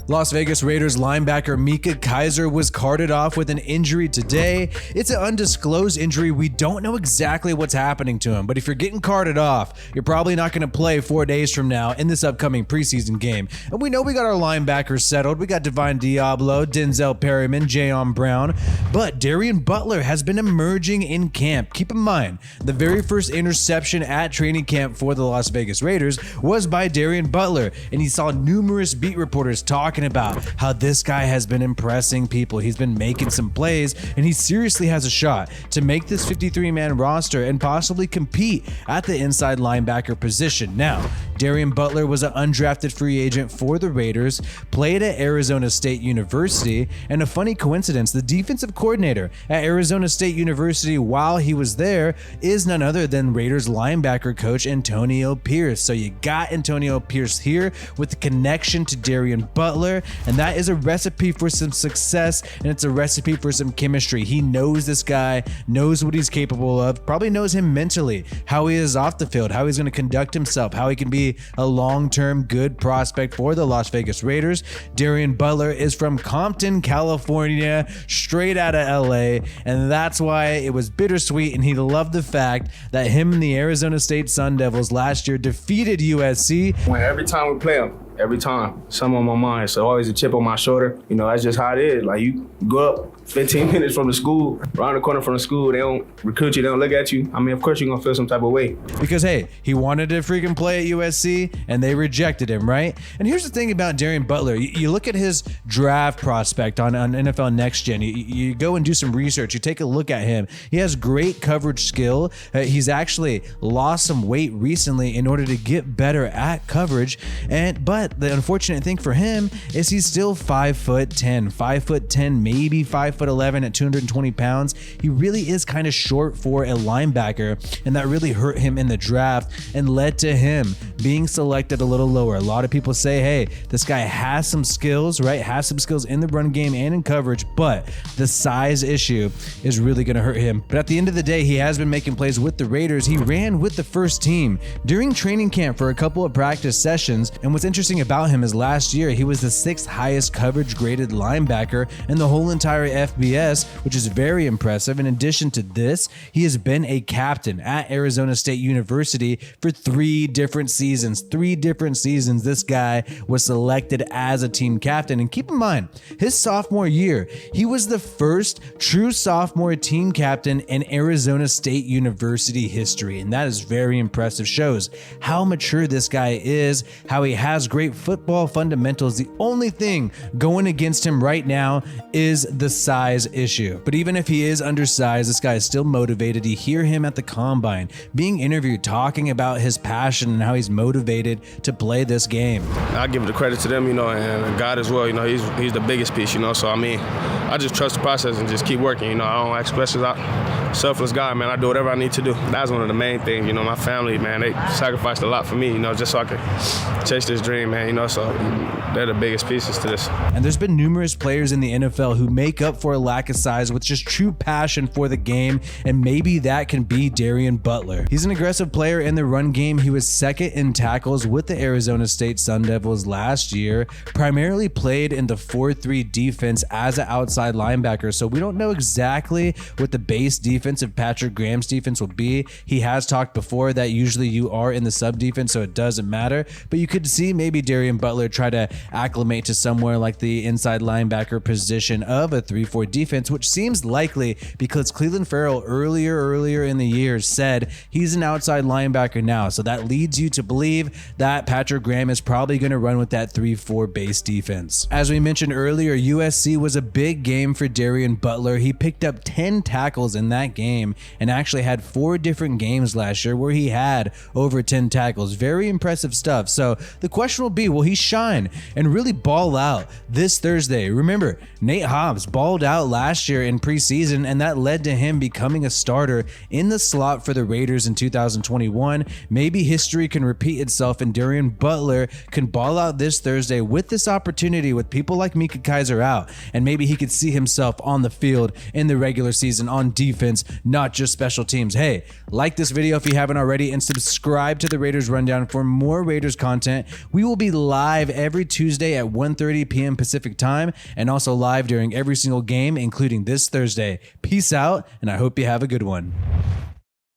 Las Vegas Raiders linebacker Micah Kiser was carted off with an injury today. It's an undisclosed injury. We don't know exactly what's happening to him, but if you're getting carted off, you're probably not going to play 4 days from now in this upcoming preseason game. And we know we got our linebackers settled. We got Divine Diablo, Denzel Perryman, Jayon Brown, but Darien Butler has been emerging in camp. Keep in mind, the very first interception at training camp for the Las Vegas Raiders was by Darien Butler, and he saw numerous beat reporters talking about how this guy has been impressing people. He's been making some plays, and he seriously has a shot to make this 53-man roster and possibly compete at the inside linebacker position. Now, Darien Butler was an undrafted free agent for the Raiders, played at Arizona State University, and a funny coincidence, the defensive coordinator at Arizona State University while he was there is none other than Raiders linebacker coach Antonio Pierce. So you got Antonio Pierce here with the connection to Darien Butler, and that is a recipe for some success, and it's a recipe for some chemistry. He knows this guy, knows what he's capable of, probably knows him mentally, how he is off the field, how he's going to conduct himself, how he can be a long-term good prospect for the Las Vegas Raiders. Darien Butler is from Compton, California, straight out of LA, and that's why it was bittersweet, and he loved the fact that him and the Arizona State Sun Devils last year defeated USC. When every time we play them, every time, something on my mind. So always a chip on my shoulder. You know, that's just how it is. Like, you go up 15 minutes from the school, around the corner from the school, they don't recruit you, they don't look at you. I mean, of course you're gonna feel some type of way. Because, hey, he wanted to freaking play at USC, and they rejected him, right? And here's the thing about Darien Butler. You look at his draft prospect on NFL Next Gen. You go and do some research. You take a look at him. He has great coverage skill. He's actually lost some weight recently in order to get better at coverage. But the unfortunate thing for him is he's still 5'10", 5'10", maybe 5'11" at 220 pounds. He really is kind of short for a linebacker, and that really hurt him in the draft and led to him being selected a little lower. A lot of people say, hey, this guy has some skills, right? Has some skills in the run game and in coverage, but the size issue is really going to hurt him. But at the end of the day, he has been making plays with the Raiders. He ran with the first team during training camp for a couple of practice sessions, and what's interesting about him is last year he was the 6th highest coverage graded linebacker in the whole entire FBS, which is very impressive. In addition to this, he has been a captain at Arizona State University for 3 different seasons. 3 different seasons this guy was selected as a team captain. And keep in mind, his sophomore year, he was the first true sophomore team captain in Arizona State University history, and that is very impressive. Shows how mature this guy is, how he has great football fundamentals. The only thing going against him right now is the size issue. But even if he is undersized, this guy is still motivated. You hear him at the combine being interviewed talking about his passion and how he's motivated to play this game. I give the credit to them, you know, and God as well. You know, he's the biggest piece, you know. So I mean, I just trust the process and just keep working. You know, I don't ask questions. Selfless guy, man. I do whatever I need to do. That's one of the main things. You know, my family, man, they sacrificed a lot for me, you know, just so I could chase this dream, man. You know, so they're the biggest pieces to this. And there's been numerous players in the NFL who make up for a lack of size with just true passion for the game, and maybe that can be Darien Butler. He's an aggressive player in the run game. He was 2nd in tackles with the Arizona State Sun Devils last year, primarily played in the 4-3 defense as an outside linebacker, so we don't know exactly what the base defense of Patrick Graham's defense will be. He has talked before that usually you are in the sub defense, so it doesn't matter, but you could see maybe Darien Butler try to acclimate to somewhere like the inside linebacker position of a 3-4 defense, which seems likely because Cleveland Farrell earlier in the year said he's an outside linebacker now, so that leads you to believe that Patrick Graham is probably going to run with that 3-4 base defense. As we mentioned earlier, USC was a big game for Darien Butler. He picked up 10 tackles in that game and actually had 4 different games last year where he had over 10 tackles. Very impressive stuff. So the question will be, will he shine and really ball out this Thursday? Remember, Nate Hobbs balled out last year in preseason, and that led to him becoming a starter in the slot for the Raiders in 2021. Maybe history can repeat itself and Darien Butler can ball out this Thursday with this opportunity with people like Micah Kiser out, and maybe he could see himself on the field in the regular season on defense offense, not just special teams. Hey, like this video if you haven't already, and subscribe to the Raiders Rundown for more Raiders content. We will be live every Tuesday at 1:30 p.m. Pacific time, and also live during every single game, including this Thursday. Peace out, and I hope you have a good one.